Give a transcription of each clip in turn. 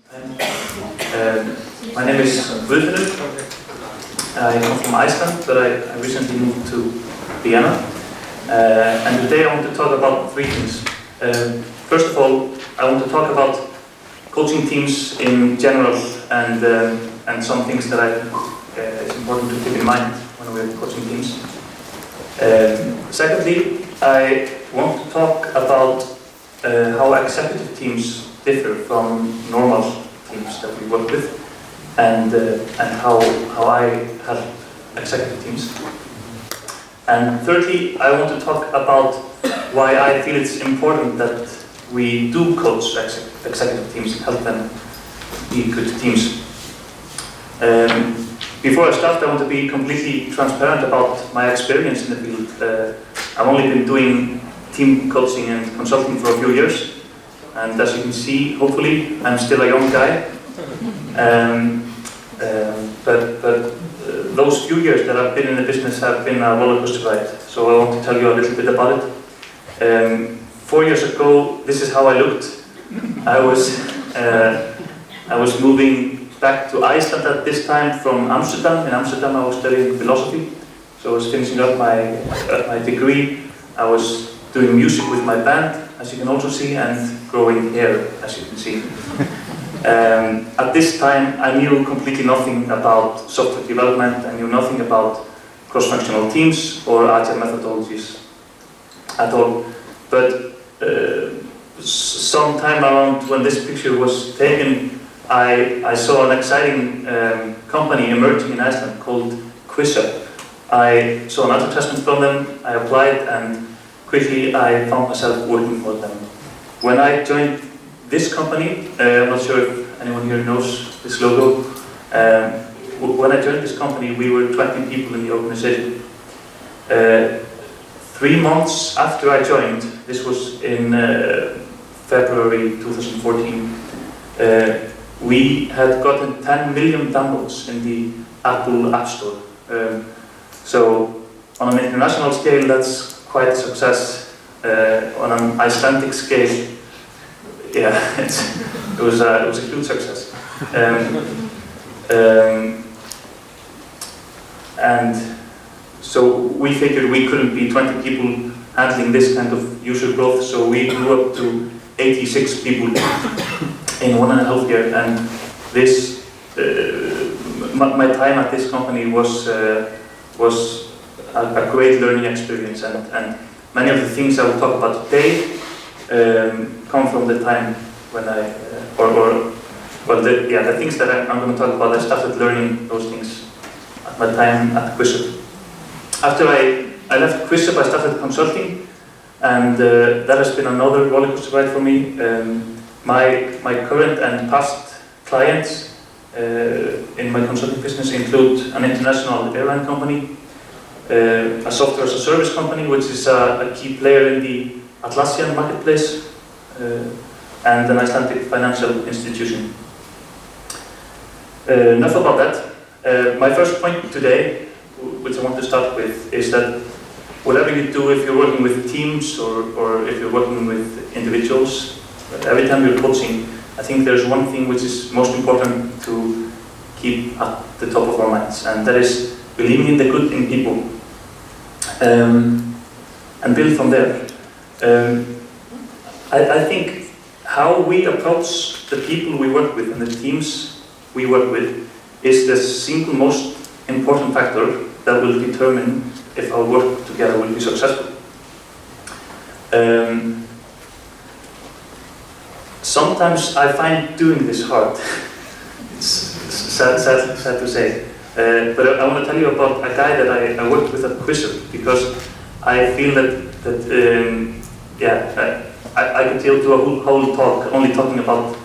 My name is Guðfinnur. I come from Iceland, but I recently moved to Vienna. And today I want to talk about three things. First of all, I want to talk about coaching teams in general and some things that it's important to keep in mind when we're coaching teams. Secondly, I want to talk about how executive teams differ from normal teams that we work with, and how I help executive teams. And thirdly, I want to talk about why I feel it's important that we do coach executive teams and help them be good teams. Before I start, I want to be completely transparent about my experience in the field. I've only been doing team coaching and consulting for a few years, and as you can see, hopefully, I'm still a young guy. But those few years that I've been in the business have been a roller coaster ride. So I want to tell you a little bit about it. 4 years ago, this is how I looked. I was moving back to Iceland at this time from Amsterdam. In Amsterdam, I was studying philosophy. So I was finishing up my degree. I was doing music with my band, as you can also see, and growing hair, as you can see. At this time, I knew completely nothing about software development. I knew nothing about cross-functional teams or agile methodologies at all. But sometime around when this picture was taken, I saw an exciting company emerging in Iceland called Quizzup. I saw an advertisement from them, I applied, and quickly I found myself working for them. When I joined this company, I'm not sure if anyone here knows this logo. When I joined this company, we were 20 people in the organization. 3 months after I joined, this was in February 2014, we had gotten 10 million downloads in the Apple App Store. So on an international scale, that's quite a success. On an Icelandic scale, yeah, it was a huge success. And so we figured we couldn't be 20 people handling this kind of user growth, so we grew up to 86 people in 1.5 years. And this, my time at this company was a great learning experience, and many of the things I will talk about today come from the time when the things that I'm going to talk about, I started learning those things at my time at Quizzup. After I left Quizzup, I started consulting, and that has been another roller coaster ride for me. My current and past clients in my consulting business include an international airline company, a software as a service company, which is a key player in the Atlassian marketplace, and an Icelandic financial institution. Enough about that. My first point today, which I want to start with, is that whatever you do, if you're working with teams or if you're working with individuals, every time you're coaching, I think there's one thing which is most important to keep at the top of our minds, and that is believing in the good in people, and build from there. I think how we approach the people we work with and the teams we work with is the single most important factor that will determine if our work together will be successful. Sometimes I find doing this hard. It's sad to say. But I want to tell you about a guy that I worked with at Quizzup, because I feel I could do a whole talk only talking about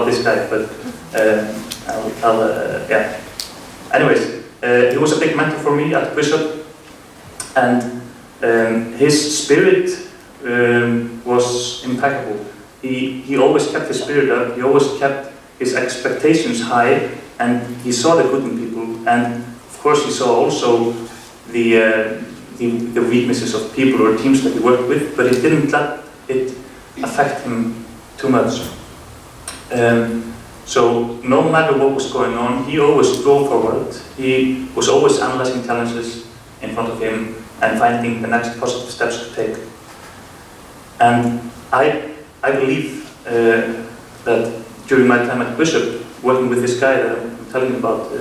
this guy, but Anyways, he was a big mentor for me at Quizzup, and his spirit was impeccable. He always kept his spirit up, he always kept his expectations high, and he saw the good in people, and of course he saw also the weaknesses of people or teams that he worked with, but he didn't let it affect him too much. So no matter what was going on, he always drove forward. He was always analyzing challenges in front of him and finding the next positive steps to take. And I believe that during my time at Bishop, working with this guy that I'm telling you about,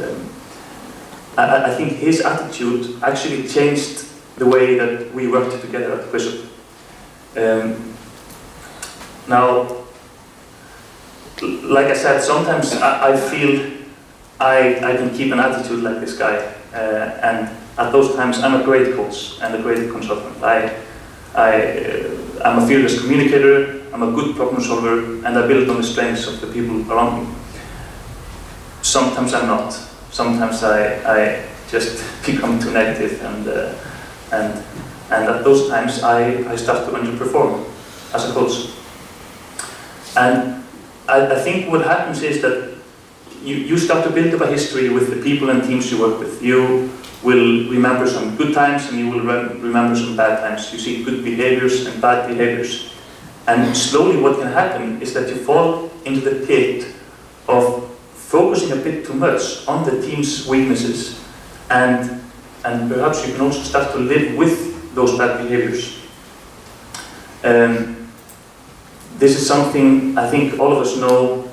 I think his attitude actually changed the way that we worked together at Bishop. Now, like I said, sometimes I feel I can keep an attitude like this guy, and at those times I'm a great coach and a great consultant. I'm a fearless communicator, I'm a good problem solver, and I build on the strengths of the people around me. Sometimes I'm not. Sometimes I just become too negative, and at those times I start to underperform as a coach. And I think what happens is that you start to build up a history with the people and teams you work with. You will remember some good times and you will remember some bad times. You see good behaviors and bad behaviors. And slowly what can happen is that you fall into the pit of focusing a bit too much on the team's weaknesses, and perhaps you can also start to live with those bad behaviors. This is something I think all of us know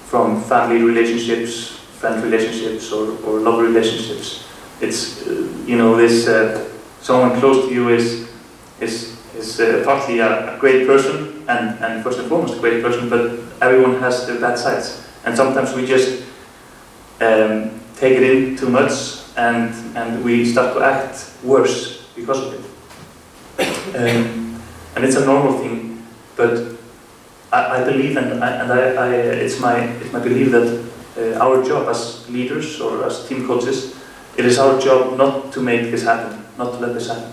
from family relationships, friend relationships, or love relationships. It's this someone close to you is partly a great person and first and foremost a great person, but everyone has their bad sides, and sometimes we just take it in too much and we start to act worse because of it. And it's a normal thing. But I believe, it's my belief that our job as leaders or as team coaches, it is our job not to make this happen, not to let this happen.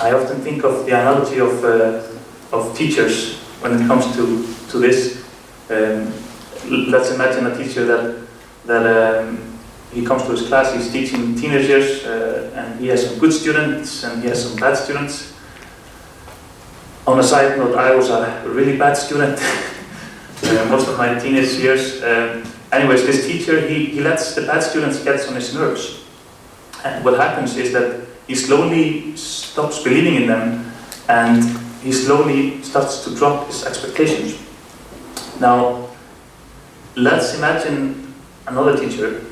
I often think of the analogy of teachers when it comes to this. Let's imagine a teacher that he comes to his class, he's teaching teenagers, and he has some good students and he has some bad students. On a side note, I was a really bad student most of my teenage years. Anyways, this teacher, he lets the bad students get on his nerves. And what happens is that he slowly stops believing in them, and he slowly starts to drop his expectations. Now, let's imagine another teacher,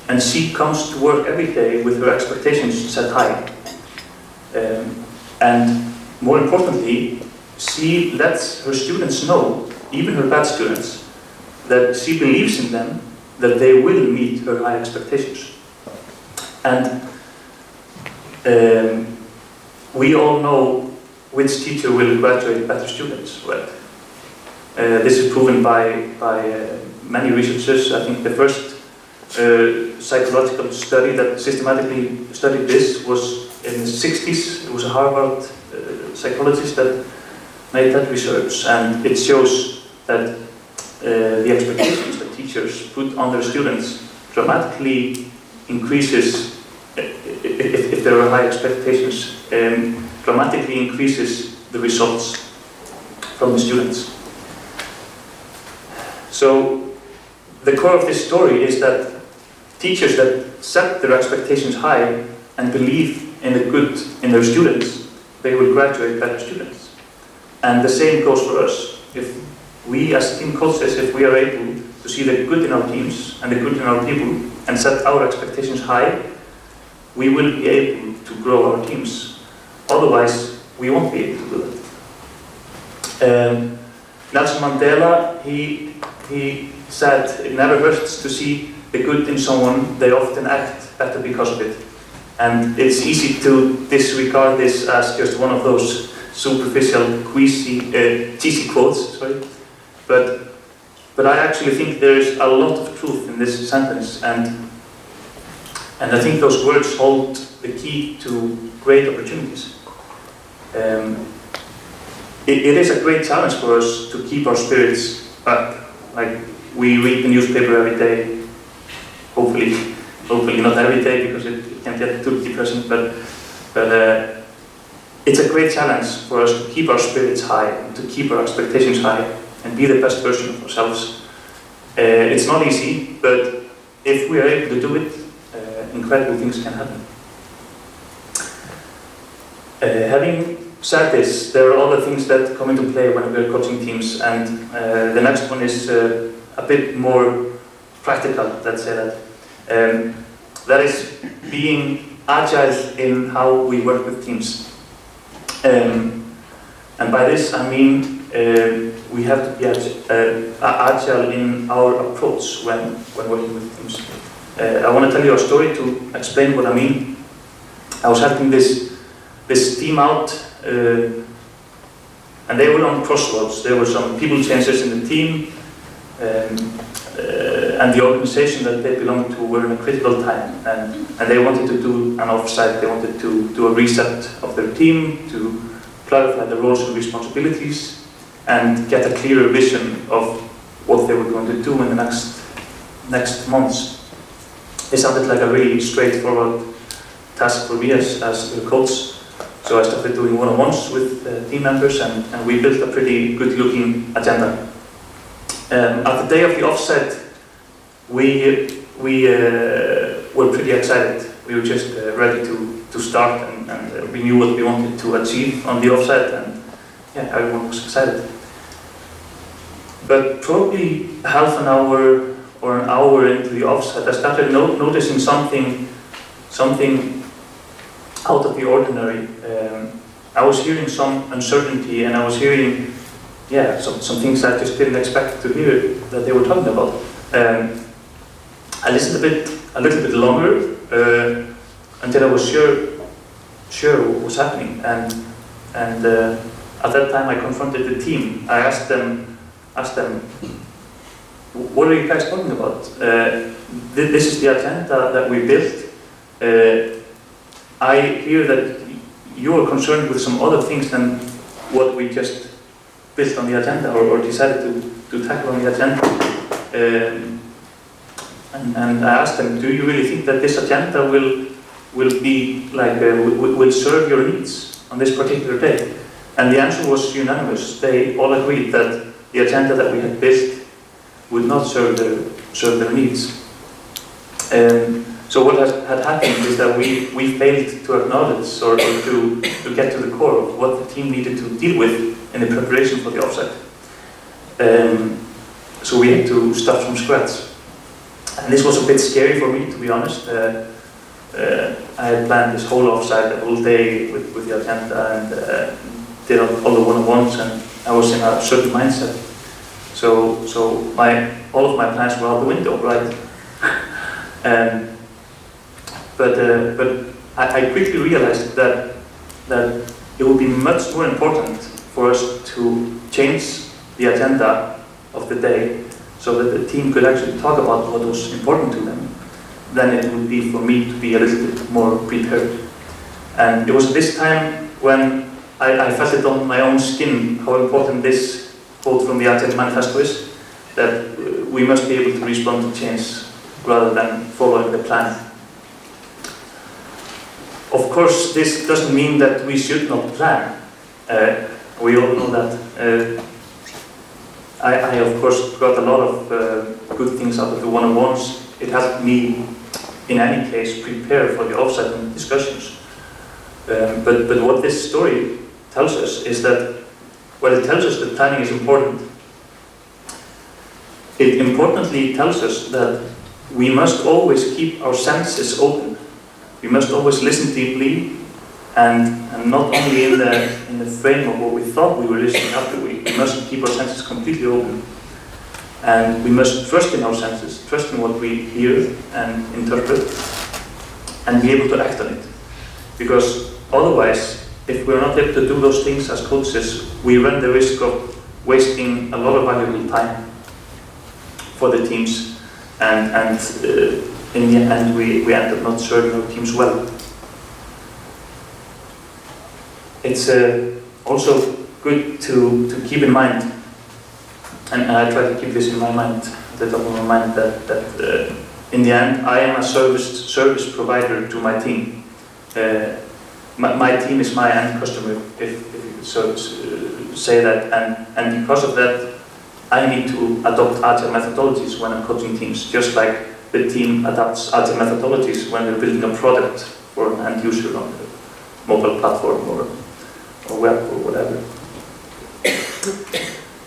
and she comes to work every day with her expectations set high. And more importantly, she lets her students know, even her bad students, that she believes in them, that they will meet her high expectations. And we all know which teacher will graduate better students, right? This is proven by many researchers. I think the first psychological study that systematically studied this was in the 60s. It was a Harvard psychologist that made that research, and it shows that the expectations that teachers put on their students dramatically increases, if there are high expectations, dramatically increases the results from the students. So the core of this story is that teachers that set their expectations high and believe in the good in their students, they will graduate better students. And the same goes for us. If we as team coaches, if we are able to see the good in our teams and the good in our people and set our expectations high, we will be able to grow our teams. Otherwise, we won't be able to do that. Nelson Mandela, he said, it never hurts to see the good in someone, they often act better because of it. And it's easy to disregard this as just one of those superficial, cheesy quotes, but I actually think there is a lot of truth in this sentence, and I think those words hold the key to great opportunities. It is a great challenge for us to keep our spirits up. Like, we read the newspaper every day, hopefully not every day because it can get too depressing, but it's a great challenge for us to keep our spirits high, and to keep our expectations high, and be the best version of ourselves. It's not easy, but if we are able to do it, incredible things can happen. Having said this, there are other things that come into play when we are coaching teams, and the next one is a bit more practical, let's say that. That is being agile in how we work with teams. And by this I mean we have to be agile in our approach when working with teams. I want to tell you a story to explain what I mean. I was helping this team out, and they were on crossroads. There were some people changes in the team, and the organization that they belonged to were in a critical time, and they wanted to do an offsite. They wanted to do a reset of their team, to clarify the roles and responsibilities, and get a clearer vision of what they were going to do in the next months. It sounded like a really straightforward task for me as a coach. So I started doing one-on-ones with team members, and we built a pretty good-looking agenda. At the day of the offset, we were pretty excited. We were just ready to start, and we knew what we wanted to achieve on the offset, and yeah, everyone was excited. But probably half an hour or an hour into the offset, I started noticing something out of the ordinary. I was hearing some uncertainty, and I was hearing, some things I just didn't expect to hear that they were talking about. I listened a little bit longer until I was sure what was happening, and at that time I confronted the team. I asked them, what are you guys talking about? This is the agenda that we built. I hear that you are concerned with some other things than what we just built on the agenda, or decided to tackle on the agenda. And I asked them, do you really think that this agenda will be like will serve your needs on this particular day? And the answer was unanimous. They all agreed that the agenda that we had built would not serve their needs. So what had happened is that we failed to acknowledge or to get to the core of what the team needed to deal with in the preparation for the offsite. So we had to start from scratch. And this was a bit scary for me, to be honest. I had planned this whole offsite, the whole day with the agenda, and did all the one-on-ones, and I was in a certain mindset. So all of my plans were out the window, right? But I quickly realized that it would be much more important for us to change the agenda of the day so that the team could actually talk about what was important to them than it would be for me to be a little bit more prepared. And it was this time when I felt it on my own skin how important this quote from the Agile Manifesto is, that we must be able to respond to change rather than following the plan. Of course, this doesn't mean that we should not plan. We all know that. I of course got a lot of good things out of the one-on-ones. It helped me, in any case, prepare for the offsite and discussions. But what this story tells us is that, well, it tells us that planning is important. It importantly tells us that we must always keep our senses open. We must always listen deeply, and not only in the frame of what we thought we were listening after. We must keep our senses completely open. And we must trust in our senses, trust in what we hear and interpret, and be able to act on it. Because otherwise, if we're not able to do those things as coaches, we run the risk of wasting a lot of valuable time for the teams, and in the end we end up not serving our teams well. It's also good to keep in mind, and I try to keep this in my mind, at the top of my mind, that in the end I am a service provider to my team. my team is my end customer, if you could so say that, and because of that, I need to adopt agile methodologies when I'm coaching teams, just like the team adopts agile methodologies when they're building a product for an end user on the mobile platform or web or whatever.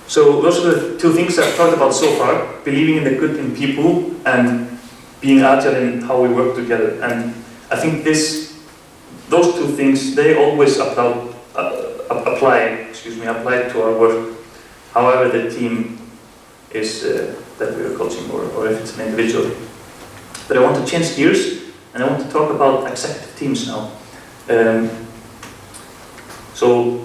So those are the two things I've talked about so far: believing in the good in people and being agile in how we work together. And I think those two things, they always apply to our work, however the team is that we are coaching, or if it's an individual. But I want to change gears, and I want to talk about executive teams now. So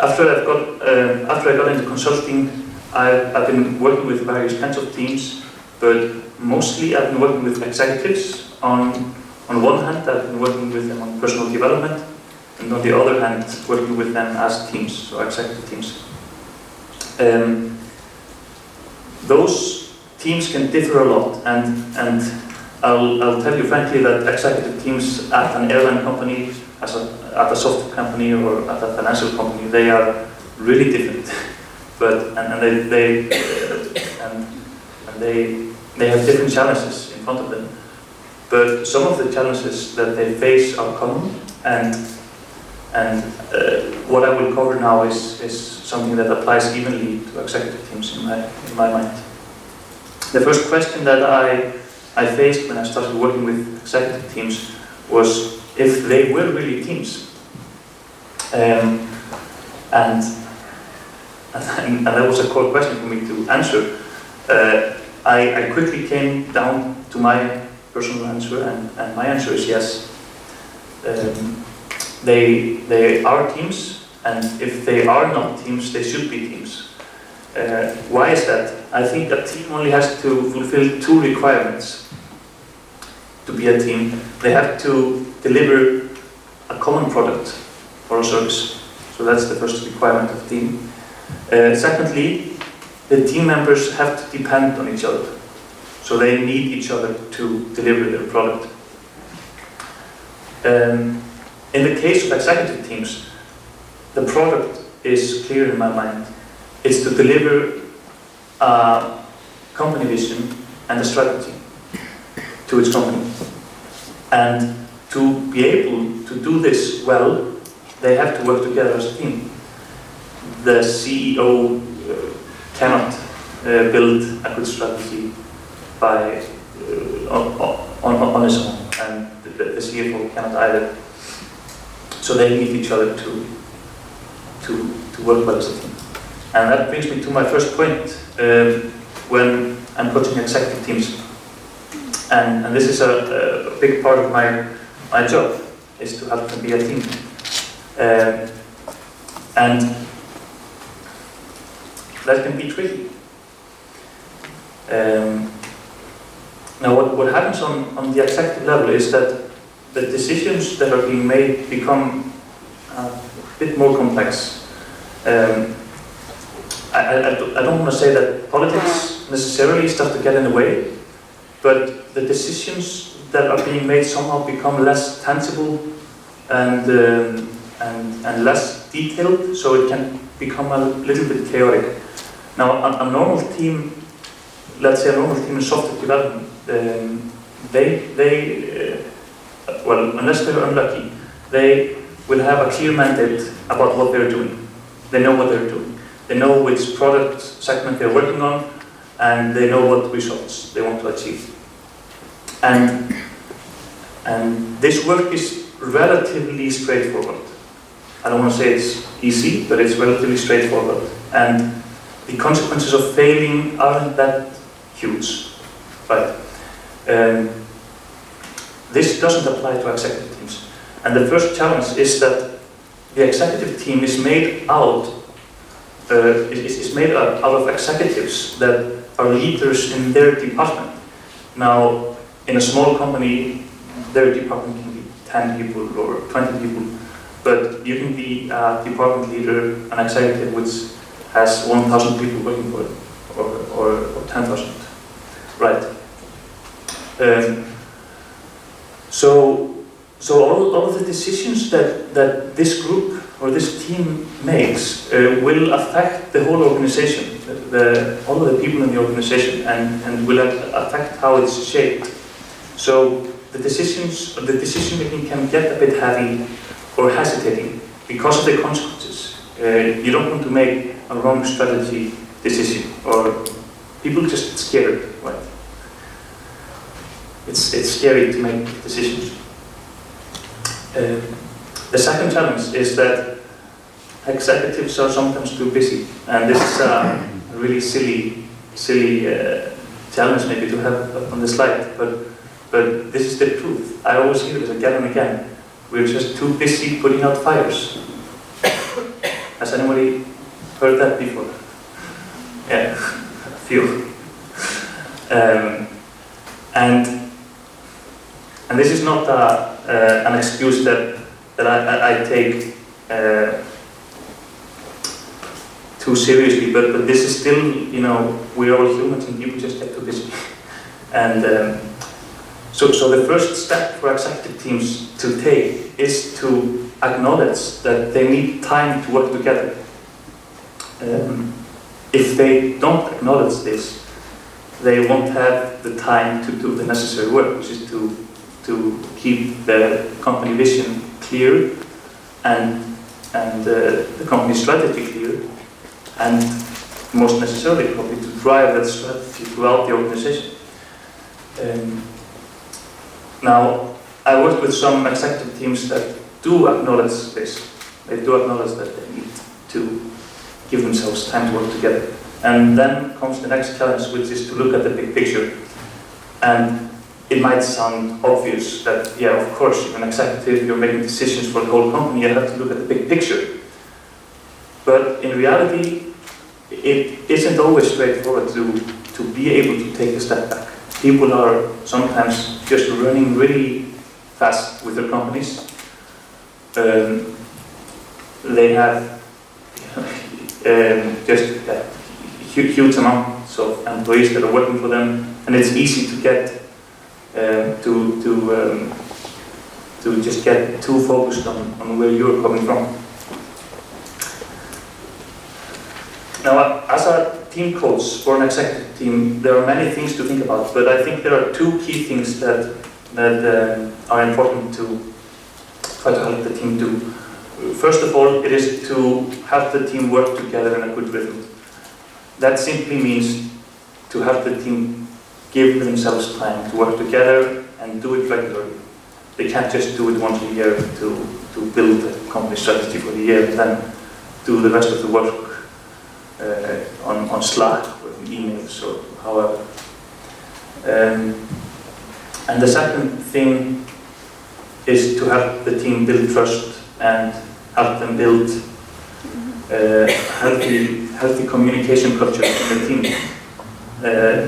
after I got into consulting, I've been working with various kinds of teams, but mostly I've been working with executives. On one hand, I've been working with them on personal development, and on the other hand, working with them as teams, so executive teams. Those teams can differ a lot, and I'll tell you frankly that executive teams at an airline company, at a software company, or at a financial company, they are really different. But they have different challenges in front of them. But some of the challenges that they face are common, and what I will cover now is something that applies evenly to executive teams in my mind. The first question that I faced when I started working with executive teams was if they were really teams. And that was a core question for me to answer. I quickly came down to my personal answer, and my answer is yes. They are teams, and if they are not teams, they should be teams. Why is that? I think a team only has to fulfill two requirements to be a team. They have to deliver a common product or a service. So that's the first requirement of team. Secondly, the team members have to depend on each other. So they need each other to deliver their product. In the case of executive teams, the product is clear in my mind. It's to deliver a company vision and a strategy to its company. And to be able to do this well, they have to work together as a team. The CEO cannot build a good strategy by on his own, and the CFO cannot either. So they need each other to work well as a team. And that brings me to my first point when I'm coaching executive teams. And this is a big part of my job, is to help them be a team. And that can be tricky. Now what happens on the executive level is that the decisions that are being made become a bit more complex. I don't want to say that politics necessarily start to get in the way, but the decisions that are being made somehow become less tangible and less detailed, so it can become a little bit chaotic. Now, a normal team, let's say a normal team in software development, well, unless they're unlucky, they will have a clear mandate about what they're doing. They know what they're doing. They know which product segment they're working on, and they know what results they want to achieve. And this work is relatively straightforward. I don't want to say it's easy, but it's relatively straightforward. And the consequences of failing aren't that huge, right? This doesn't apply to executive teams. And the first challenge is that the executive team is made out of executives that are leaders in their department. Now, in a small company, their department can be 10 people or 20 people, but you can be a department leader, an executive which has 1,000 people working for it, or 10,000, right? So So all of the decisions that this group or this team makes will affect the whole organization, all of the people in the organization, and will affect how it's shaped. So the decision making can get a bit heavy or hesitating because of the consequences. You don't want to make a wrong strategy decision, or people just scared, right? It's scary to make decisions. The second challenge is that executives are sometimes too busy, and this is a really silly challenge maybe to have on the slide, but this is the truth. I always hear this again and again. We're just too busy putting out fires. Has anybody heard that before? Yeah, a few. And this is not an excuse that I take too seriously, but this is still, you know, we're all humans and people just get too busy. And so the first step for executive teams to take is to acknowledge that they need time to work together. If they don't acknowledge this, they won't have the time to do the necessary work, which is to keep the company vision clear and the company strategy clear, and most necessarily probably to drive that strategy throughout the organization. Now, I work with some executive teams that do acknowledge this. They do acknowledge that they need to give themselves time to work together. And then comes the next challenge, which is to look at the big picture. And it might sound obvious that, yeah, of course, you're an executive, you're making decisions for the whole company, you have to look at the big picture. But in reality, it isn't always straightforward to be able to take a step back. People are sometimes just running really fast with their companies. They have just huge amounts of employees that are working for them, and it's easy to get to just get too focused on where you're coming from. Now, as a team coach for an executive team, there are many things to think about, but I think there are two key things that are important to try to help the team do. First of all, it is to help the team work together in a good rhythm. That simply means to help the team give themselves time to work together and do it regularly. They can't just do it once a year to build a company strategy for the year and then do the rest of the work on Slack or emails or however. And the second thing is to help the team build trust and help them build healthy communication culture in the team.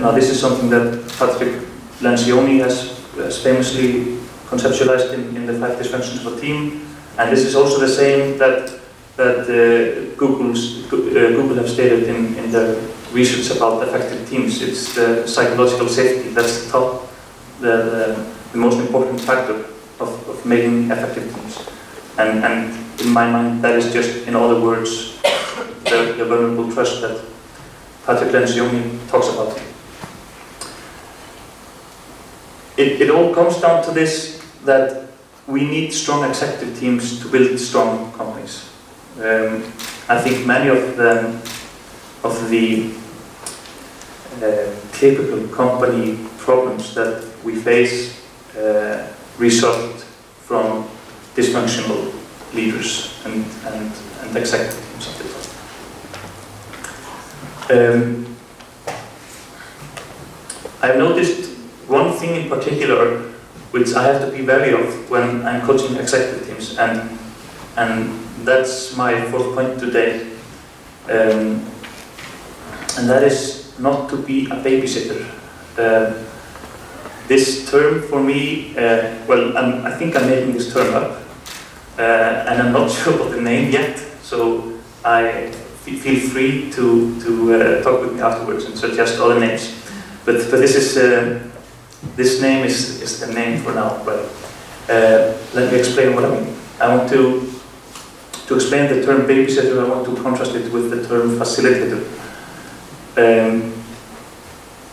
Now this is something that Patrick Lencioni has famously conceptualized in the 5 dysfunctions of a team, and this is also the same that Google have stated in their research about effective teams. It's the psychological safety that's the most important factor of making effective teams. And in my mind, that is just, in other words, the vulnerable trust that Patrick Lencioni talks about. It all comes down to this, that we need strong executive teams to build strong companies. I think many of the typical company problems that we face result from dysfunctional leaders and executive teams of the top. I've noticed one thing in particular which I have to be wary of when I'm coaching executive teams, and that's my 4th point today, and that is not to be a babysitter. This term for me, I think I'm making this term up, and I'm not sure of the name yet, so I feel free to talk with me afterwards and suggest other names. But this name is the name for now. But let me explain what I mean. I want to explain the term babysitter, I want to contrast it with the term facilitator.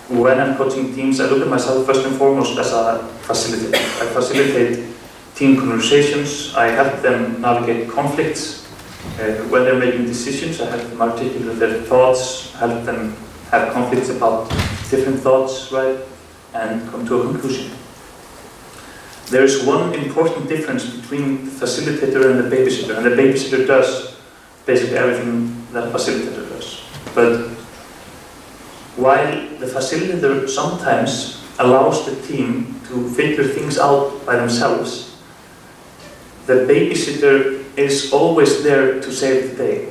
When I'm coaching teams, I look at myself first and foremost as a facilitator. I facilitate team conversations, I help them navigate conflicts. When they're making decisions, I help them articulate their thoughts, help them have conflicts about different thoughts, right? And come to a conclusion. There is one important difference between the facilitator and the babysitter, and the babysitter does basically everything that a facilitator does. But while the facilitator sometimes allows the team to figure things out by themselves, the babysitter is always there to save the day.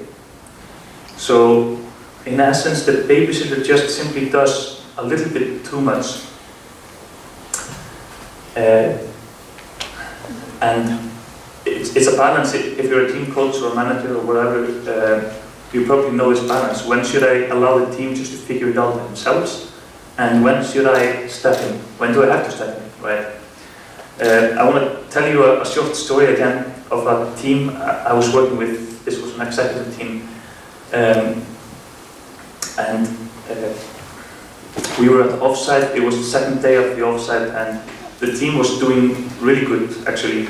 So, in essence, the babysitter just simply does a little bit too much. And it's a balance. If you're a team coach or a manager or whatever, you probably know this balance. When should I allow the team just to figure it out themselves? And when should I step in? When do I have to step in, right? I want to tell you a short story again of a team I was working with. This was an executive team. We were at the offsite. It was the second day of the offsite, and the team was doing really good, actually.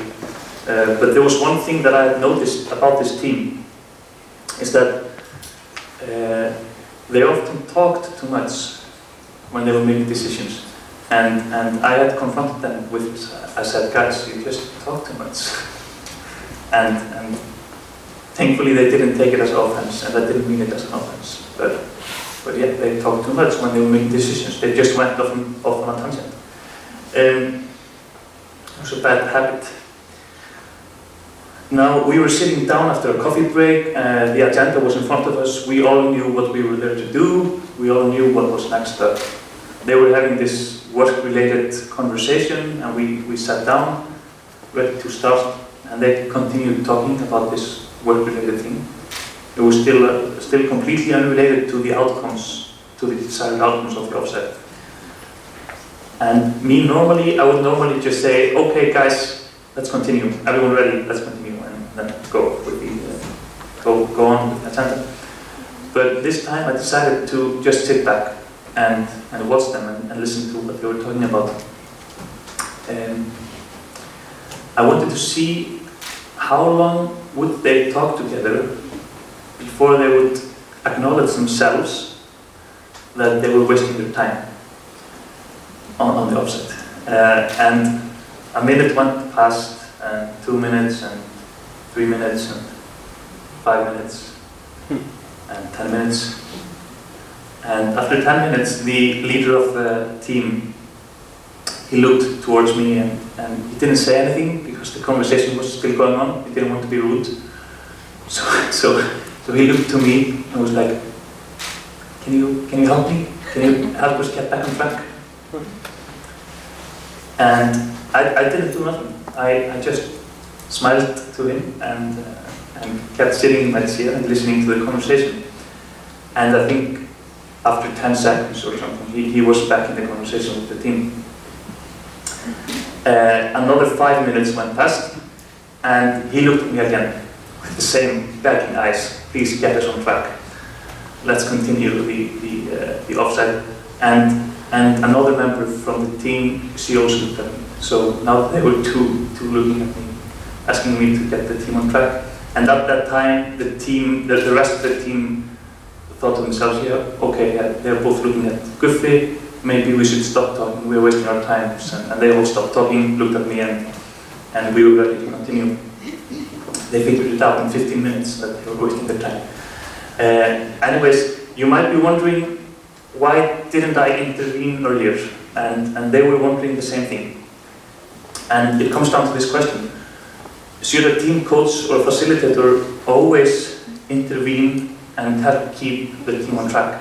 But there was one thing that I had noticed about this team, is that they often talked too much when they were making decisions. And I had confronted them with this. I said, guys, you just talk too much. And thankfully they didn't take it as offense, and I didn't mean it as an offense. But yeah, they talked too much when they were making decisions. They just went off on a tangent. It was a bad habit. Now, we were sitting down after a coffee break, the agenda was in front of us, we all knew what we were there to do, we all knew what was next up. They were having this work-related conversation, and we sat down, ready to start, and they continued talking about this work-related thing. It was still completely unrelated to the outcomes, to the desired outcomes of the offsite. And I would normally just say, okay guys, let's continue. Everyone ready, let's continue, and then go on with the agenda. But this time I decided to just sit back and watch them and listen to what they were talking about. I wanted to see how long would they talk together before they would acknowledge themselves that they were wasting their time on the offsite. And a minute went past, and 2 minutes, and 3 minutes, and 5 minutes, and 10 minutes. And after 10 minutes, the leader of the team, he looked towards me, and he didn't say anything because the conversation was still going on. He didn't want to be rude. So he looked to me and was like, can you help me? Can you help us get back on track? And I didn't do nothing. I just smiled to him and kept sitting in my chair and listening to the conversation. And I think after 10 seconds or something, he was back in the conversation with the team. Another 5 minutes went past, and he looked at me again with the same begging eyes. Please get us on track. Let's continue the offsite. And another member from the team, she also looked at me. So now they were two looking at me, asking me to get the team on track. And at that time, the rest of the team thought to themselves, yeah, okay, yeah, they're both looking at Guðfi, maybe we should stop talking, we're wasting our time. And they all stopped talking, looked at me, and we were ready to continue. They figured it out in 15 minutes that they were wasting their time. Anyways, you might be wondering, why didn't I intervene earlier? And they were wondering the same thing. And it comes down to this question. Should a team coach or facilitator always intervene and help keep the team on track?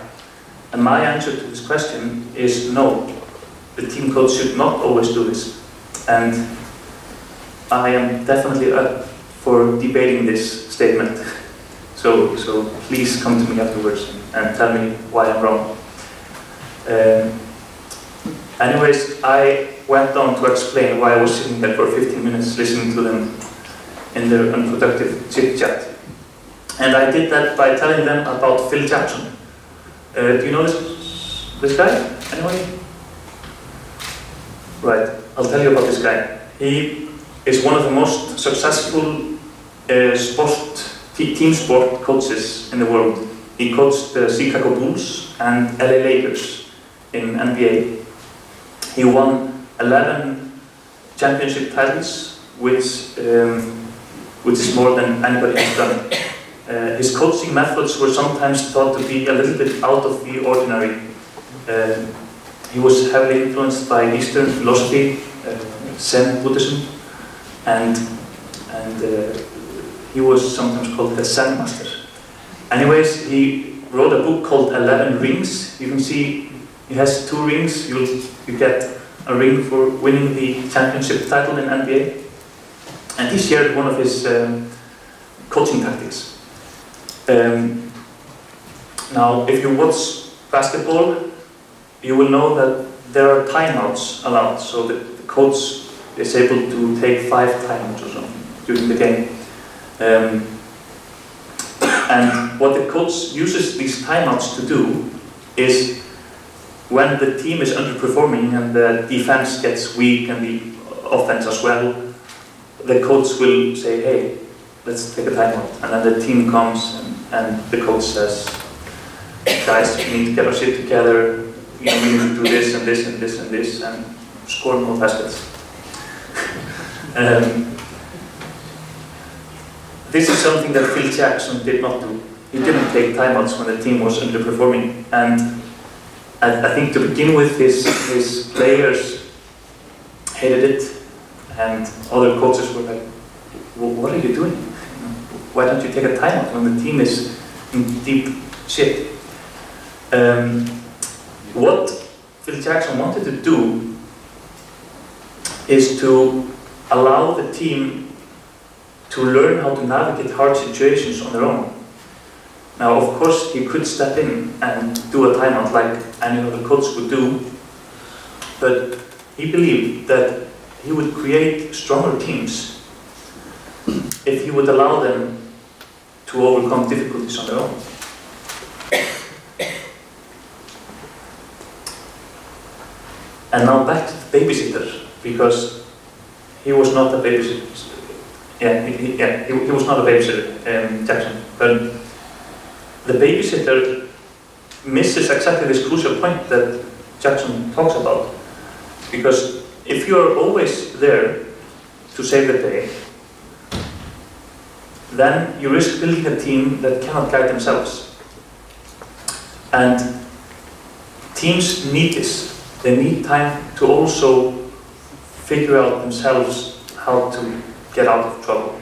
And my answer to this question is no. The team coach should not always do this. And I am definitely up for debating this statement. So please come to me afterwards and tell me why I'm wrong. Anyways, I went on to explain why I was sitting there for 15 minutes listening to them in their unproductive chit-chat. And I did that by telling them about Phil Jackson. Do you know this guy? Anyone? Right, I'll tell you about this guy. He is one of the most successful team sport coaches in the world. He coached the Chicago Bulls and LA Lakers in NBA. He won 11 championship titles, which is more than anybody has done. His coaching methods were sometimes thought to be a little bit out of the ordinary. He was heavily influenced by Eastern philosophy, Zen Buddhism, and he was sometimes called the Zen master. Anyways, he wrote a book called 11 Rings. You can see he has 2 rings. You get a ring for winning the championship title in NBA. And he shared one of his coaching tactics. Now, if you watch basketball, you will know that there are timeouts allowed. So the coach is able to take 5 timeouts or something during the game. And what the coach uses these timeouts to do is, when the team is underperforming and the defense gets weak and the offense as well, the coach will say, hey, let's take a timeout. And then the team comes and the coach says, guys, we need to get our shit together. We need to do this and this and this and this and score more baskets. This is something that Phil Jackson did not do. He didn't take timeouts when the team was underperforming. And I think to begin with, his players hated it, and other coaches were like, well, what are you doing? Why don't you take a timeout when the team is in deep shit? What Phil Jackson wanted to do is to allow the team to learn how to navigate hard situations on their own. Now, of course, he could step in and do a timeout like any other coach would do, but he believed that he would create stronger teams if he would allow them to overcome difficulties on their own. And now back to the babysitter, because he was not a babysitter. He was not a babysitter, Jackson. But the babysitter misses exactly this crucial point that Jackson talks about. Because if you are always there to save the day, then you risk building a team that cannot guide themselves. And teams need this. They need time to also figure out themselves how to get out of trouble.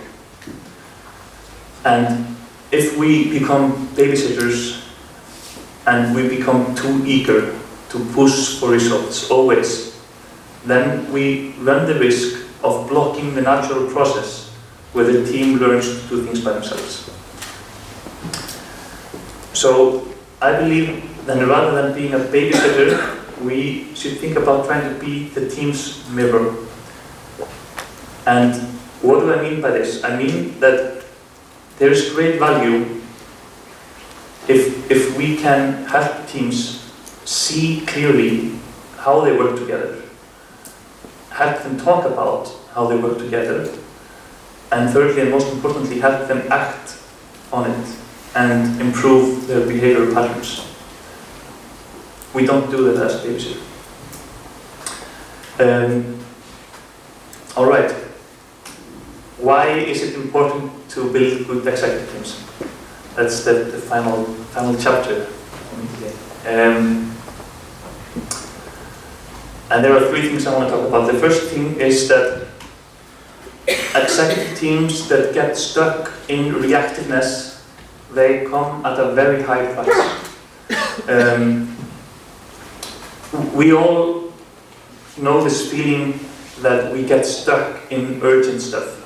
And if we become babysitters and we become too eager to push for results always, then we run the risk of blocking the natural process where the team learns to do things by themselves. So I believe that rather than being a babysitter, we should think about trying to be the team's mirror. And what do I mean by this? I mean that there is great value if we can help teams see clearly how they work together, help them talk about how they work together, and thirdly and most importantly, help them act on it and improve their behavioral patterns. We don't do that as babysitter. All right. Why is it important to build good executive teams? That's the final chapter. And there are 3 things I want to talk about. The first thing is that executive teams that get stuck in reactiveness, they come at a very high price. We all know this feeling that we get stuck in urgent stuff.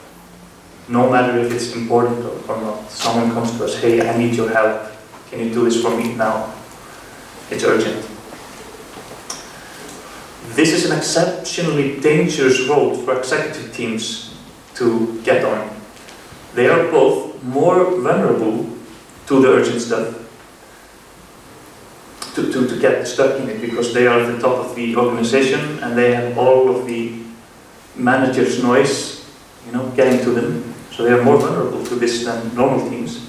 No matter if it's important or not. Someone comes to us, hey, I need your help. Can you do this for me now? It's urgent. This is an exceptionally dangerous road for executive teams to get on. They are both more vulnerable to the urgent stuff, to get stuck in it, because they are at the top of the organization and they have all of the manager's noise, getting to them. So they are more vulnerable to this than normal teams.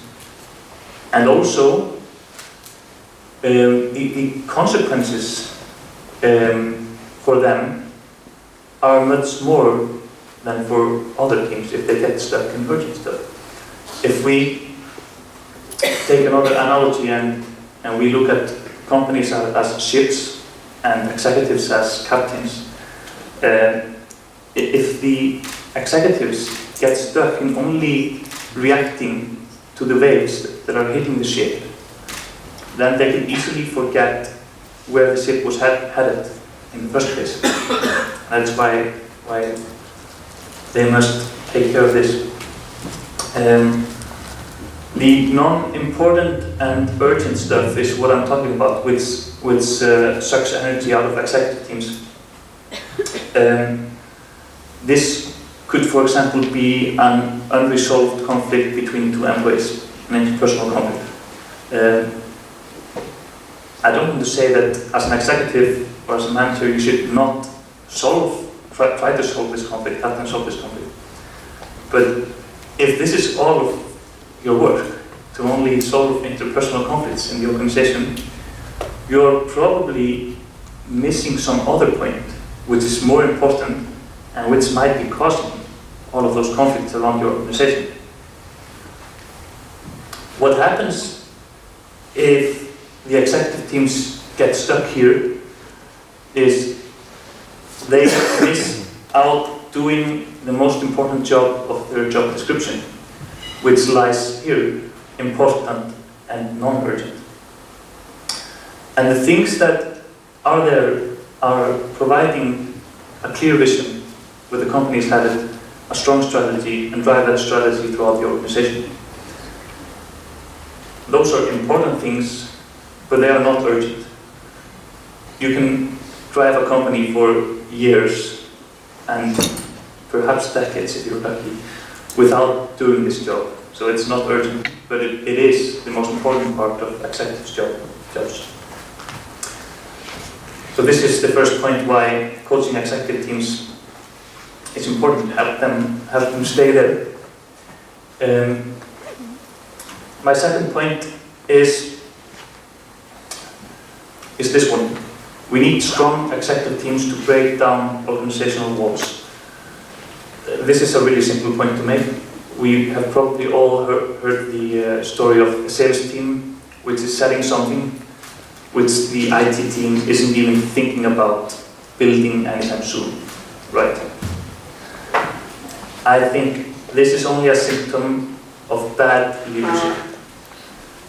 And also, the consequences for them are much more than for other teams if they get stuck in urgent stuff. If we take another analogy and we look at companies as ships and executives as captains, if the executives get stuck in only reacting to the waves that are hitting the ship, then they can easily forget where the ship was headed in the first place. That's why they must take care of this. The non-important and urgent stuff is what I'm talking about, which sucks energy out of executive teams. This could, for example, be an unresolved conflict between two employees, an interpersonal conflict. I don't want to say that as an executive or as a manager you should not try to solve this conflict, help them solve this conflict. But if this is all of your work, to only solve interpersonal conflicts in the organization, you're probably missing some other point which is more important and which might be causing all of those conflicts around your organization. What happens if the executive teams get stuck here is they miss out doing the most important job of their job description, which lies here, important and non-urgent. And the things that are there are providing a clear vision where the company is headed, a strong strategy, and drive that strategy throughout the organization. Those are important things, but they are not urgent. You can drive a company for years and perhaps decades if you're lucky without doing this job. So it's not urgent, but it is the most important part of executives' jobs. So this is the first point why coaching executive teams is important to help them stay there. My second point is this one. We need strong executive teams to break down organizational walls. This is a really simple point to make. We have probably all heard the story of a sales team which is selling something which the IT team isn't even thinking about building anytime soon, right? I think this is only a symptom of bad leadership.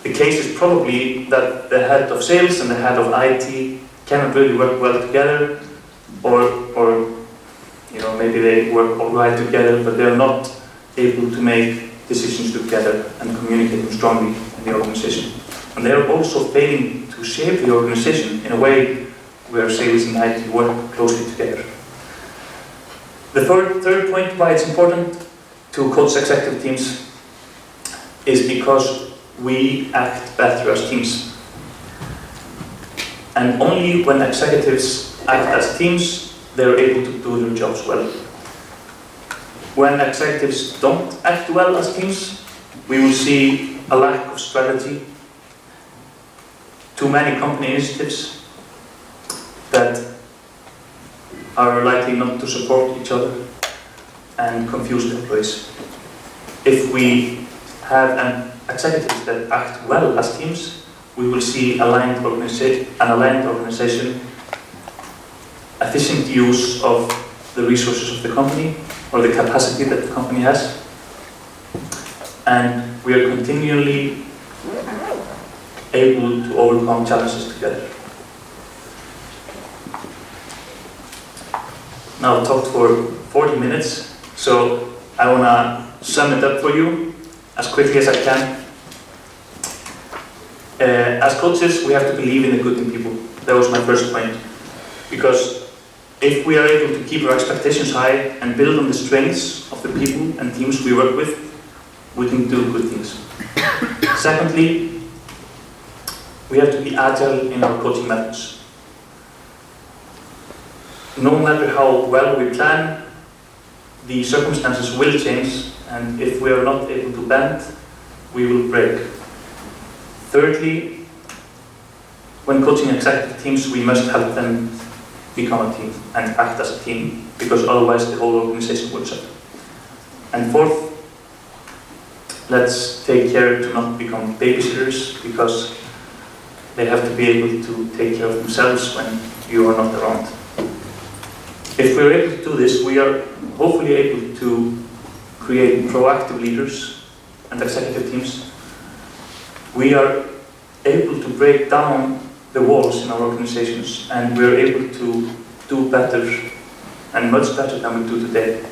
The case is probably that the head of sales and the head of IT cannot really work well together, or maybe they work all right together, but they're not able to make decisions together and communicate them strongly in the organization. And they're also failing to shape the organization in a way where sales and IT work closely together. The third point why it's important to coach executive teams is because we act better as teams. And only when executives act as teams, they're able to do their jobs well. When executives don't act well as teams, we will see a lack of strategy, too many company initiatives that are likely not to support each other and confuse the employees. If we have executives that act well as teams, we will see an aligned organization, efficient use of the resources of the company or the capacity that the company has, and we are continually able to overcome challenges together. Now I've talked for 40 minutes, so I want to sum it up for you as quickly as I can. As coaches, we have to believe in the good in people. That was my first point. Because if we are able to keep our expectations high and build on the strengths of the people and teams we work with, we can do good things. Secondly, we have to be agile in our coaching methods. No matter how well we plan, the circumstances will change, and if we are not able to bend, we will break. Thirdly, when coaching executive teams, we must help them become a team and act as a team, because otherwise the whole organization will suffer. And fourth, let's take care to not become babysitters, because they have to be able to take care of themselves when you are not around. If we're able to do this, we are hopefully able to create proactive leaders and executive teams. We are able to break down the walls in our organizations, and we're able to do better, and much better than we do today.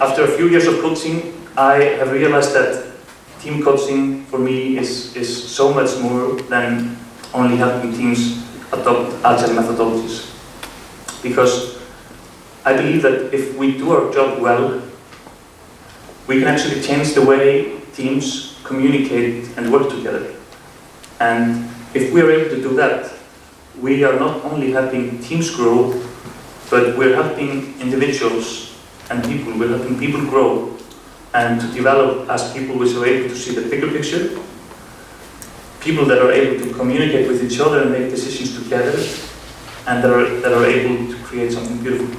After a few years of coaching, I have realized that team coaching for me is so much more than only helping teams adopt agile methodologies. Because I believe that if we do our job well, we can actually change the way teams communicate and work together. And if we are able to do that, we are not only helping teams grow, but we're helping individuals and people. We're helping people grow and to develop as people which are able to see the bigger picture, people that are able to communicate with each other and make decisions together, and that are able to create something beautiful.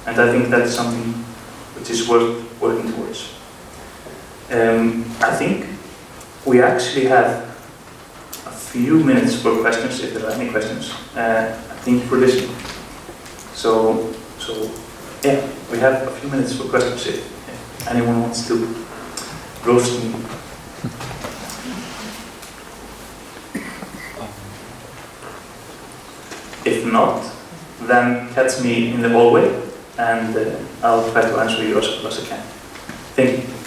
And I think that's something which is worth working towards. I think we actually have a few minutes for questions, if there are any questions. Thank you for listening. So yeah, we have a few minutes for questions if anyone wants to roast me. If not, then catch me in the hallway, and I'll try to answer you as well as I can. Thank you.